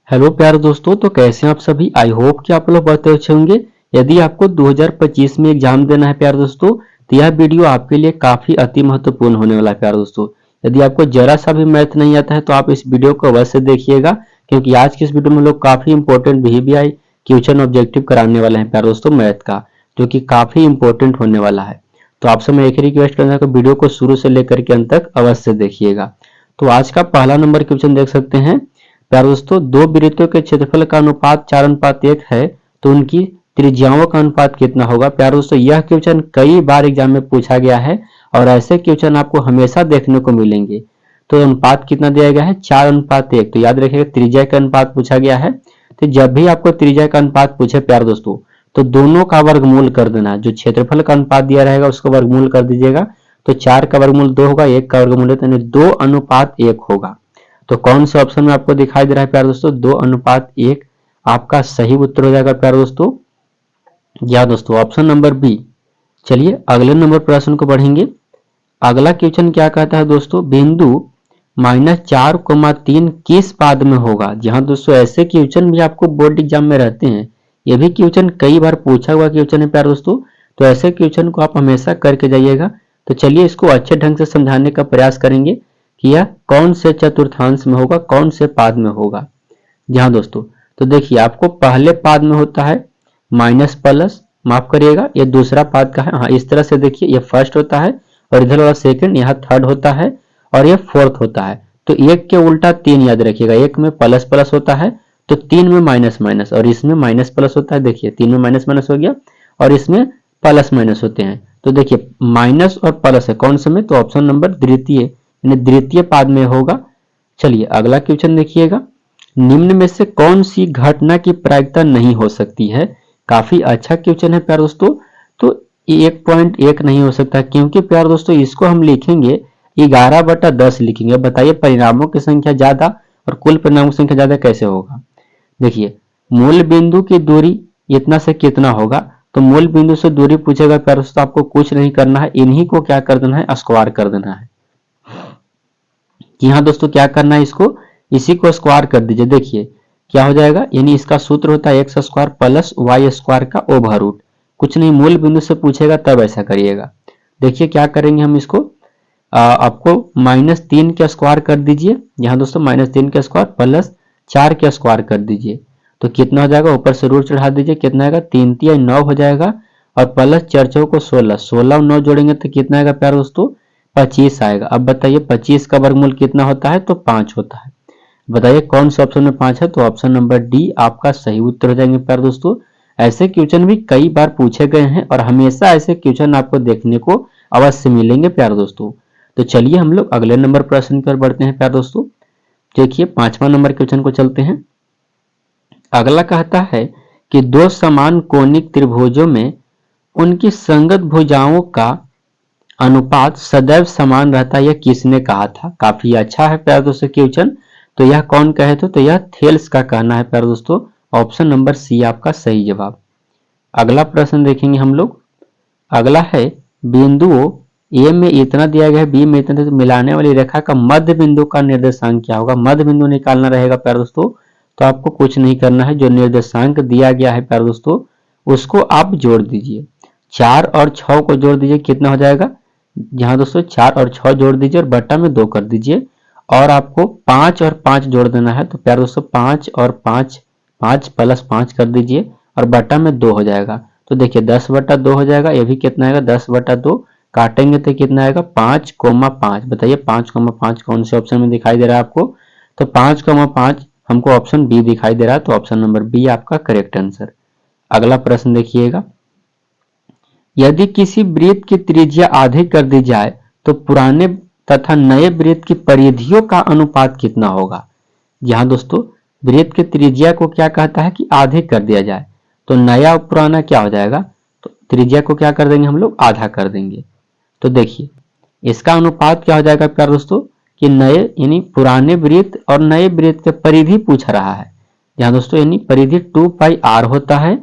Hello प्यारे दोस्तों, तो कैसे हैं आप सभी। आई होप कि आप लोग बहुत अच्छे होंगे। यदि आपको 2025 में एग्जाम देना है प्यारे दोस्तों, तो यह वीडियो आपके लिए काफी अति महत्वपूर्ण होने वाला है प्यारे दोस्तों। यदि आपको जरा सा भी मैथ नहीं आता है तो आप इस वीडियो को अवश्य देखिएगा, क्योंकि आज की इस वीडियो में लोग काफी इंपॉर्टेंट VVI क्वेश्चन ऑब्जेक्टिव कराने वाले हैं प्यारे दोस्तों मैथ का, जो कि काफी इंपॉर्टेंट होने वाला है। तो आपसे मैं एक रिक्वेस्ट करूंगा कि वीडियो को शुरू से लेकर के अंत तक अवश्य देखिएगा। तो आज का पहला नंबर क्वेश्चन देख सकते हैं प्यारे दोस्तों, दो वृत्तों के क्षेत्रफल का अनुपात 4:1 है, तो उनकी त्रिज्याओं का अनुपात कितना होगा। प्यारे दोस्तों, यह क्वेश्चन कई बार एग्जाम में पूछा गया है और ऐसे क्वेश्चन आपको हमेशा देखने को मिलेंगे। तो अनुपात कितना दिया गया है, 4:1। तो याद रखिएगा त्रिज्या का अनुपात पूछा गया है। तो जब भी आपको त्रिज्या का अनुपात पूछे प्यारे दोस्तों, तो दोनों का वर्गमूल कर देना। जो क्षेत्रफल का अनुपात दिया रहेगा उसका वर्गमूल कर दीजिएगा। तो 4 का वर्गमूल 2 होगा, 1 का वर्गमूल है, तो 2:1 होगा। तो कौन से ऑप्शन में आपको दिखाई दे रहा है प्यारे दोस्तों, 2:1 आपका सही उत्तर हो जाएगा प्यारे दोस्तों। या दोस्तों ऑप्शन नंबर बी। चलिए अगले नंबर प्रश्न को बढ़ेंगे। अगला क्वेश्चन क्या कहता है दोस्तों, बिंदु -4,3 किस पाद में होगा। जी हाँ दोस्तों, ऐसे क्वेश्चन भी आपको बोर्ड एग्जाम में रहते हैं। ये भी क्वेश्चन कई बार पूछा हुआ क्वेश्चन है प्यारे दोस्तों। तो ऐसे क्वेश्चन को आप हमेशा करके जाइएगा। तो चलिए इसको अच्छे ढंग से समझाने का प्रयास करेंगे कि यह कौन से चतुर्थांश में होगा, कौन से पाद में होगा। जी हाँ दोस्तों, तो देखिए आपको पहले पाद में होता है माइनस प्लस, माफ करिएगा ये दूसरा पाद का है। हाँ, इस तरह से देखिए, ये फर्स्ट होता है और इधर वाला सेकंड, यहाँ थर्ड होता है और ये फोर्थ होता है। तो एक के उल्टा तीन याद रखिएगा, एक में प्लस प्लस होता है तो तीन में माइनस माइनस, और इसमें माइनस प्लस होता है। देखिए तीन में माइनस माइनस हो गया और इसमें प्लस माइनस होते हैं। तो देखिए माइनस और प्लस है कौन से में, तो ऑप्शन नंबर द्वितीय यानी द्वितीय पाद में होगा। चलिए अगला क्वेश्चन देखिएगा, निम्न में से कौन सी घटना की प्रायिकता नहीं हो सकती है। काफी अच्छा क्वेश्चन है प्यारे दोस्तों। तो 1.1 नहीं हो सकता, क्योंकि प्यारे दोस्तों इसको हम लिखेंगे 11/10 लिखेंगे। बताइए परिणामों की संख्या ज्यादा और कुल परिणामों की संख्या ज्यादा कैसे होगा। देखिए मूल बिंदु की दूरी इतना से कितना होगा, तो मूल बिंदु से दूरी पूछेगा प्यारे दोस्तों, आपको कुछ नहीं करना है, इन्हीं को क्या कर देना है, स्क्वायर कर देना है। कि हाँ दोस्तों क्या करना है, इसको इसी को स्क्वायर कर दीजिए। देखिए क्या हो जाएगा, यानी इसका सूत्र होता है x² प्लस y² का ओवर रूट। कुछ नहीं, मूल बिंदु से पूछेगा तब ऐसा करिएगा। देखिए क्या करेंगे हम इसको, आपको -3 का स्क्वायर कर दीजिए। यहाँ दोस्तों -3 का स्क्वायर प्लस 4 का स्क्वायर कर दीजिए। तो कितना हो जाएगा, ऊपर से रूट चढ़ा दीजिए, कितना आएगा 3 3 9 हो जाएगा। और प्लस 4 4 को 16, 16 और 9 जोड़ेंगे तो कितना आएगा प्यारे दोस्तों, 25 आएगा। अब बताइए 25 का वर्गमूल कितना होता है, तो 5 होता है। बताइए कौन से ऑप्शन में 5 है, तो ऑप्शन नंबर डी आपका सही उत्तर हो जाएंगे प्यारे दोस्तों। ऐसे क्वेश्चन भी कई बार पूछे गए हैं और हमेशा ऐसे क्वेश्चन आपको देखने को अवश्य मिलेंगे प्यारे दोस्तों। तो चलिए हम लोग अगले नंबर प्रश्न पर बढ़ते हैं प्यारे दोस्तों। देखिए 5वां नंबर क्वेश्चन को चलते हैं। अगला कहता है कि दो समान कोणिक त्रिभुजों में उनकी संगत भुजाओं का अनुपात सदैव समान रहता है, यह किसने कहा था। काफी अच्छा है प्यारे दोस्तों क्वेश्चन। तो यह कौन कहे तो यह थेल्स का कहना है प्यारे दोस्तों। ऑप्शन नंबर सी आपका सही जवाब। अगला प्रश्न देखेंगे हम लोग। अगला है बिंदुओं ए में इतना दिया गया है, बी में इतना, तो मिलाने वाली रेखा का मध्य बिंदु का निर्देशांक क्या होगा। मध्य बिंदु निकालना रहेगा प्यारे दोस्तों। तो आपको कुछ नहीं करना है, जो निर्देशांक दिया गया है प्यारे दोस्तों उसको आप जोड़ दीजिए। 4 और 6 को जोड़ दीजिए, कितना हो जाएगा, जहां दोस्तों 4 और 6 जोड़ दीजिए और बट्टा में 2 कर दीजिए। और आपको 5 और 5 जोड़ देना है, तो प्यारे दोस्तों 5 और 5, 5 प्लस 5 कर दीजिए और बट्टा में 2 हो जाएगा। तो देखिए 10/2 हो जाएगा। ये भी कितना आएगा, 10/2। काटेंगे तो कितना आएगा, 5,5। बताइए 5,5 कौन से ऑप्शन में दिखाई दे रहा है आपको, तो 5,5 हमको ऑप्शन बी दिखाई दे रहा है। तो ऑप्शन नंबर बी आपका करेक्ट आंसर। अगला प्रश्न देखिएगा, यदि किसी वृत्त की त्रिज्या आधी कर दी जाए तो पुराने तथा नए वृत्त की परिधियों का अनुपात कितना होगा। जहां दोस्तों वृत्त की त्रिज्या को क्या कहता है कि आधे कर दिया जाए, तो नया और पुराना क्या हो जाएगा, तो त्रिज्या को क्या कर देंगे हम लोग, आधा कर देंगे। तो देखिए इसका अनुपात क्या हो जाएगा प्यारे दोस्तों, कि नए यानी पुराने वृत्त और नए वृत्त के परिधि पूछ रहा है। जहां दोस्तों यानी परिधि 2πr होता है,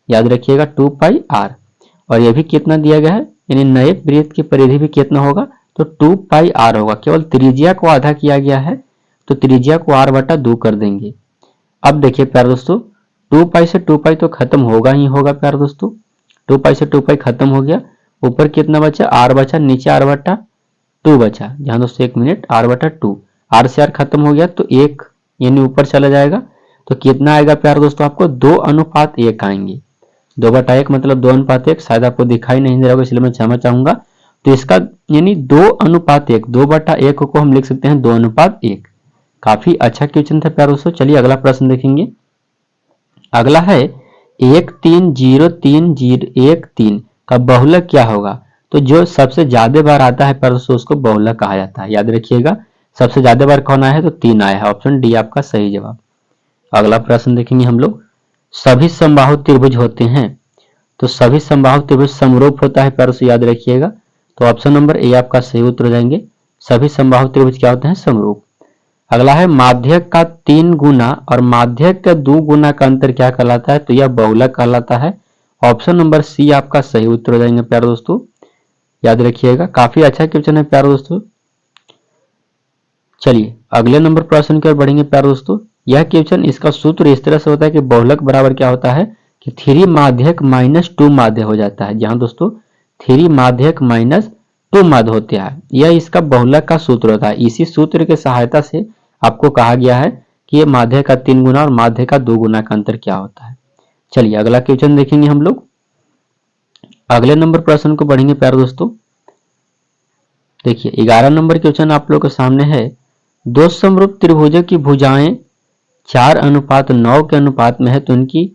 याद रखिएगा 2πr। और ये भी कितना दिया गया है, यानी नए वृत्त की परिधि भी कितना होगा, तो 2πr होगा। केवल त्रिज्या को आधा किया गया है, तो त्रिज्या को r/2 कर देंगे। अब देखिए प्यारे दोस्तों, 2 पाई से 2 पाई तो खत्म होगा ही होगा प्यारे दोस्तों। 2 पाई से 2 पाई खत्म हो गया। ऊपर कितना बचा, आर बचा, नीचे आर बटा 2 बचा। जहां दोस्तों 1 मिनट, आर बटा 2, आर से आर खत्म हो गया तो 1 यानी ऊपर चला जाएगा। तो कितना आएगा प्यारे दोस्तों, आपको 2:1 आएंगे। 2/1 मतलब 2:1। शायद आपको दिखाई नहीं दे रहा होगा इसलिए मैं क्षमा चाहूंगा। तो इसका यानी 2:1, 2/1 को हम लिख सकते हैं 2:1। काफी अच्छा क्वेश्चन था प्यारे दोस्तों। चलिए अगला प्रश्न देखेंगे। अगला है 130313 का बहुलक क्या होगा। तो जो सबसे ज्यादा बार आता है प्यारे दोस्तों उसको बहुलक कहा जाता है। याद रखिएगा, सबसे ज्यादा बार कौन आया है, तो 3 आया है। ऑप्शन डी आपका सही जवाब। अगला प्रश्न देखेंगे हम लोग। सभी समबाहु त्रिभुज होते हैं, तो सभी समबाहु त्रिभुज समरूप होता है प्यारे दोस्तों, याद रखिएगा। तो ऑप्शन नंबर ए आपका सही उत्तर हो जाएंगे। सभी समबाहु त्रिभुज क्या होते हैं, समरूप। अगला है माध्यक का 3 गुना और माध्यक का 2 गुना का अंतर क्या कहलाता है, तो यह बहुलक कहलाता है। ऑप्शन नंबर सी आपका सही उत्तर हो जाएंगे प्यारे दोस्तों, याद रखिएगा। काफी अच्छा क्वेश्चन है प्यारे दोस्तों। चलिए अगले नंबर प्रश्न की ओर बढ़ेंगे प्यारे दोस्तों। यह क्वेश्चन, इसका सूत्र इस तरह से होता है कि बहुलक बराबर क्या होता है कि 3 माध्यक माइनस 2 माध्य हो जाता है। जहां दोस्तों 3 माध्यक माइनस 2 माध्य होते हैं, यह इसका बहुलक का सूत्र होता है। इसी सूत्र की सहायता से आपको कहा गया है कि ये माध्य का 3 गुना और माध्य का 2 गुना का अंतर क्या होता है। चलिए अगला क्वेश्चन देखेंगे हम लोग। अगले नंबर प्रश्न को बढ़ेंगे प्यारे दोस्तों। देखिए 11 नंबर क्वेश्चन आप लोग के सामने है। दो समरूप त्रिभुजों की भुजाएं 4:9 के अनुपात में है, तो उनकी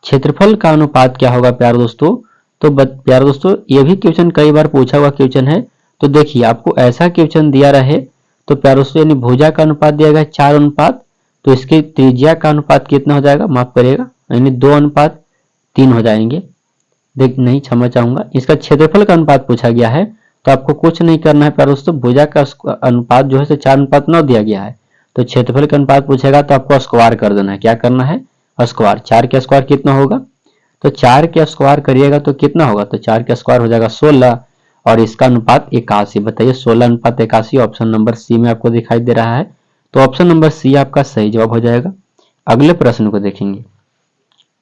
क्षेत्रफल का अनुपात क्या होगा प्यारे दोस्तों। तो प्यारे दोस्तों ये भी क्वेश्चन कई बार पूछा हुआ क्वेश्चन है। तो देखिए आपको ऐसा क्वेश्चन दिया रहे तो प्यारे दोस्तों यानी भुजा का अनुपात दिया गया 4:, तो इसकी त्रिज्या का अनुपात कितना हो जाएगा, माफ करिएगा, यानी 2:3 हो जाएंगे। देख नहीं, क्षमा चाहूंगा, इसका क्षेत्रफल का अनुपात पूछा गया है। तो आपको कुछ नहीं करना है प्यारे दोस्तों, भुजा का अनुपात जो है 4:9 दिया गया है। तो क्षेत्रफल का अनुपात पूछेगा तो आपको स्क्वायर कर देना है। क्या करना है, स्क्वायर। 4 के स्क्वायर कितना होगा, तो 4 के स्क्वायर करिएगा तो कितना होगा, तो 4 के स्क्वायर हो जाएगा 16 और इसका अनुपात 81। बताइए 16:81 ऑप्शन नंबर सी में आपको दिखाई दे रहा है। तो ऑप्शन नंबर सी आपका सही जवाब हो जाएगा। अगले प्रश्न को देखेंगे।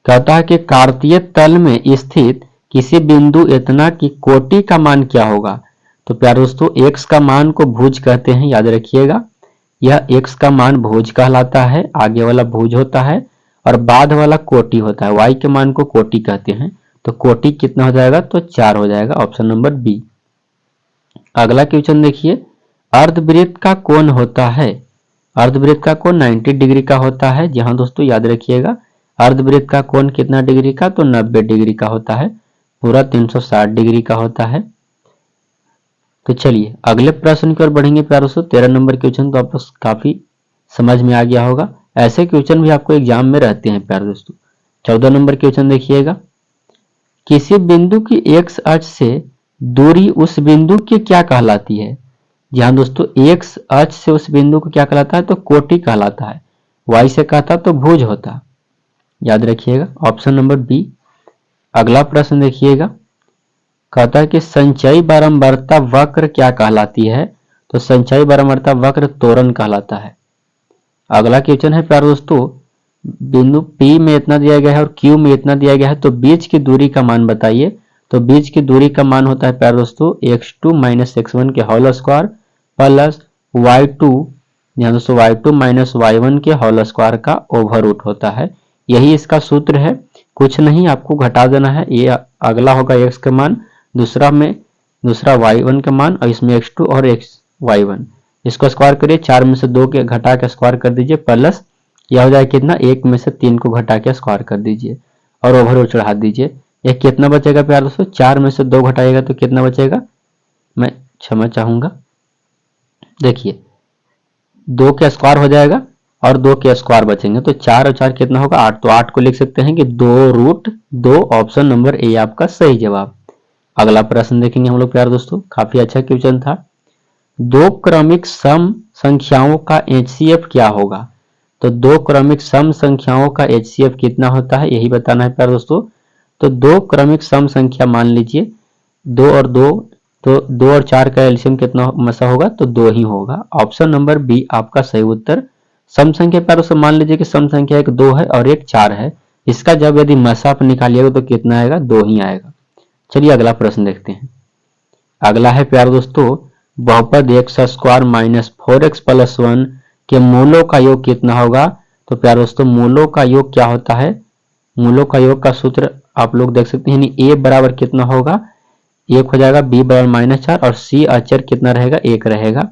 कहता है कि कार्तीय तल में स्थित किसी बिंदु इतना की कोटि का मान क्या होगा। तो प्यारे दोस्तों x का मान को भुज कहते हैं, याद रखिएगा। यह x का मान भुज कहलाता है, आगे वाला भुज होता है और बाद वाला कोटि होता है। y के मान को कोटि कहते हैं। तो कोटि कितना हो जाएगा, तो 4 हो जाएगा। Option number B. अगला क्वेश्चन देखिए। अर्धवृत्त का कोण होता है, अर्धवृत्त का कोण 90 डिग्री का होता है। जहां दोस्तों याद रखिएगा अर्धवृत्त का कोण कितना डिग्री का, तो 90 डिग्री का होता है। पूरा 360 डिग्री का होता है। तो चलिए अगले प्रश्न की ओर बढ़ेंगे प्यारे दोस्तों। 13 नंबर क्वेश्चन तो आपको काफी समझ में आ गया होगा। ऐसे क्वेश्चन भी आपको एग्जाम में रहते हैं प्यारे दोस्तों। 14 नंबर क्वेश्चन देखिएगा। किसी बिंदु की x अक्ष से दूरी उस बिंदु की क्या कहलाती है। जहां दोस्तों x अक्ष से उस बिंदु को क्या कहलाता है, तो कोटि कहलाता है। y से कहता तो भुज होता, याद रखिएगा। Option number B. अगला प्रश्न देखिएगा। कहता है कि संचयी बारंबारता वक्र क्या कहलाती है। तो संचयी बारंबारता वक्र त्वरण कहलाता है। अगला क्वेश्चन है प्यारे दोस्तों। बिंदु P में इतना दिया गया है और Q में इतना दिया गया है, तो बीच की दूरी का मान बताइए। तो बीच की दूरी का मान होता है प्यारे दोस्तों x2 - x1 के होल स्क्वायर प्लस y2, यहाँ दोस्तों y2 - y1 के होल स्क्वायर का ओवर रूट होता है। यही इसका सूत्र है, कुछ नहीं आपको घटा देना है। ये अगला होगा x का मान, दूसरा y1 का मान और इसमें x2 और y1, इसको स्क्वायर करिए। 4 में से 2 के घटा के स्क्वायर कर दीजिए प्लस यह हो जाए कितना, 1 में से 3 को घटा के स्क्वायर कर दीजिए और ओवर रूट चढ़ा दीजिए। यह कितना बचेगा प्यारे दोस्तों, 4 में से 2 घटाएगा तो कितना बचेगा, मैं क्षमा चाहूंगा। देखिए 2 के स्क्वायर हो जाएगा और 2 के स्क्वायर बचेंगे, तो 4 और 4 कितना होगा, 8। तो 8 को लिख सकते हैं कि 2√2। ऑप्शन नंबर ए आपका सही जवाब। अगला प्रश्न देखेंगे हम लोग प्यारे दोस्तों। काफी अच्छा क्वेश्चन था। दो क्रमिक सम संख्याओं का HCF क्या होगा। तो दो क्रमिक सम संख्याओं का HCF कितना होता है, यही बताना है प्यारे दोस्तों। तो दो क्रमिक सम संख्या मान लीजिए 2 और 2, तो 2 और 4 का एलसीएम कितना मसा होगा, तो 2 ही होगा। ऑप्शन नंबर बी आपका सही उत्तर। सम संख्या प्यारों से मान लीजिए कि सम संख्या एक 2 है और एक 4 है, इसका जब यदि मसा आप निकालिएगा तो कितना आएगा, 2 ही आएगा। चलिए अगला प्रश्न देखते हैं। अगला है प्यारे दोस्तों, बहुपद x square minus 4x plus 1 के मूलों का योग कितना होगा। तो प्यारे दोस्तों मूलों का योग क्या होता है, मूलों का योग का सूत्र आप लोग देख सकते हैं, a बराबर कितना होगा, 1 हो जाएगा, b बराबर -4 और c अचर कितना रहेगा, 1 रहेगा।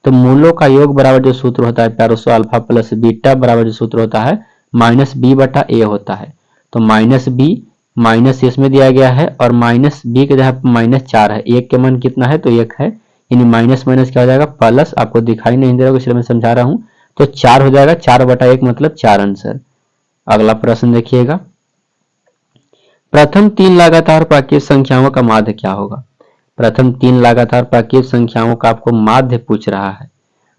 तो मूलों का योग बराबर जो सूत्र होता है प्यारे दोस्तों अल्फा प्लस बीटा बराबर जो सूत्र होता है -b/a होता है। तो -b माइनस इसमें दिया गया है और -b के जगह -4 है, 1 के मान कितना है, तो 1 है, यानी माइनस माइनस क्या हो जाएगा प्लस, आपको दिखाई नहीं दे रहा इसलिए मैं समझा रहा हूं, तो 4 हो जाएगा, 4/1 मतलब 4 आंसर। अगला प्रश्न देखिएगा, प्रथम 3 लगातार प्राकृत संख्याओं का माध्य क्या होगा। प्रथम 3 लगातार प्राकृत संख्याओं का आपको माध्य पूछ रहा है।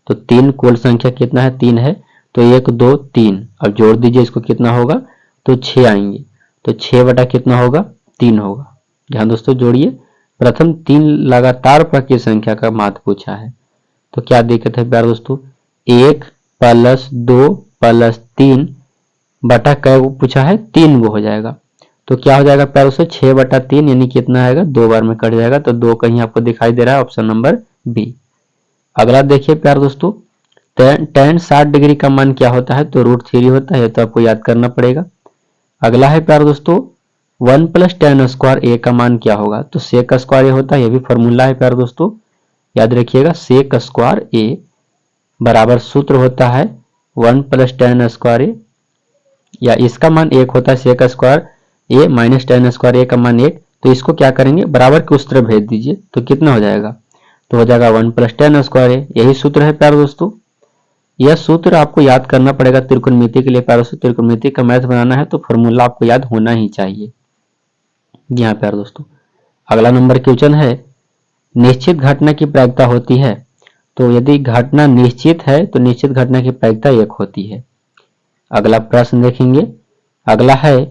तो 3 कुल संख्या कितना है, 3 है, तो 1 2 3, अब जोड़ दीजिए इसको कितना होगा, तो 6 आएंगे, तो 6 बटा कितना होगा, 3 होगा। ध्यान दोस्तों जोड़िए, प्रथम 3 लगातार प्राकृत संख्या का माध्य पूछा है, तो क्या दिक्कत है प्यारे दोस्तों, 1 प्लस 2 प्लस 3 बटा कै पूछा है, 3 वो हो जाएगा। तो क्या हो जाएगा प्यारे दोस्तों, 6/3 यानी कितना आएगा, 2 बार में कट जाएगा, तो 2 कहीं आपको दिखाई दे रहा है, ऑप्शन नंबर बी। अगला देखिए प्यारे दोस्तों, tan 60 डिग्री का मान क्या होता है, तो √3 होता है, तो आपको याद करना पड़ेगा। अगला है प्यारे दोस्तों 1 + tan स्क्वायर a का मान क्या होगा, तो सेक स्क्वायर a होता है, ये भी फॉर्मूला है प्यारे दोस्तों, याद रखिएगा, सेक स्क्वायर a बराबर सूत्र होता है 1 + tan स्क्वायर a, या इसका मान 1 होता है, sec square a minus tan square a का मान 1, तो इसको क्या करेंगे बराबर के उस तरफ भेज दीजिए, तो कितना हो जाएगा, तो हो जाएगा 1 + tan स्क्वायर a, यही सूत्र है प्यारे दोस्तों। यह सूत्र आपको याद करना पड़ेगा त्रिकोणमिति के लिए प्यारे दोस्तों, त्रिकोणमिति का मैथ बनाना है तो फॉर्मूला आपको याद होना ही चाहिए। जी हाँ प्यारे दोस्तों, अगला नंबर क्वेश्चन है, निश्चित घटना की प्रायिकता होती है, तो यदि घटना निश्चित है तो निश्चित घटना की प्रायिकता 1 होती है। अगला प्रश्न देखेंगे, अगला है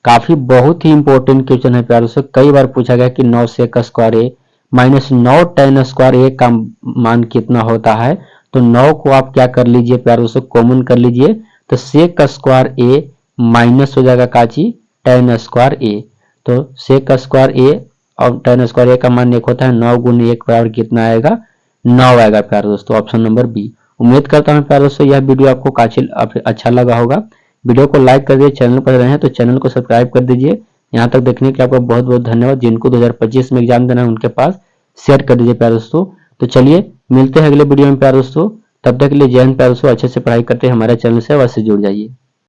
काफी बहुत ही इंपॉर्टेंट क्वेश्चन है प्यारे दोस्तों, कई बार पूछा गया कि 9 sec square a minus 9 tan square a का मान कितना होता है। तो 9 को आप क्या कर लीजिए प्यारे दोस्तों, कॉमन कर लीजिए, तो सेक स्क्वायर a माइनस हो जाएगा काची tan स्क्वायर a, तो सेक स्क्वायर a और tan स्क्वायर a का मान 1 होता है, 9 × 1 बराबर कितना आएगा, 9 आएगा प्यारे दोस्तों, ऑप्शन नंबर बी। उम्मीद करता हूँ प्यारे दोस्तों यह वीडियो आपको काफी अच्छा लगा होगा। वीडियो को लाइक कर दीजिए, चैनल पर रहे हैं तो चैनल को सब्सक्राइब कर दीजिए। यहाँ तक देखने के लिए आपका बहुत बहुत धन्यवाद। जिनको 2025 में एग्जाम देना है उनके पास शेयर कर दीजिए प्यारे दोस्तों। तो चलिए मिलते हैं अगले वीडियो में प्यारे दोस्तों, तब तक के लिए जय हिंद प्यारे दोस्तों, अच्छे से पढ़ाई करते हैं, हमारे चैनल से अवश्य जुड़ जाइए।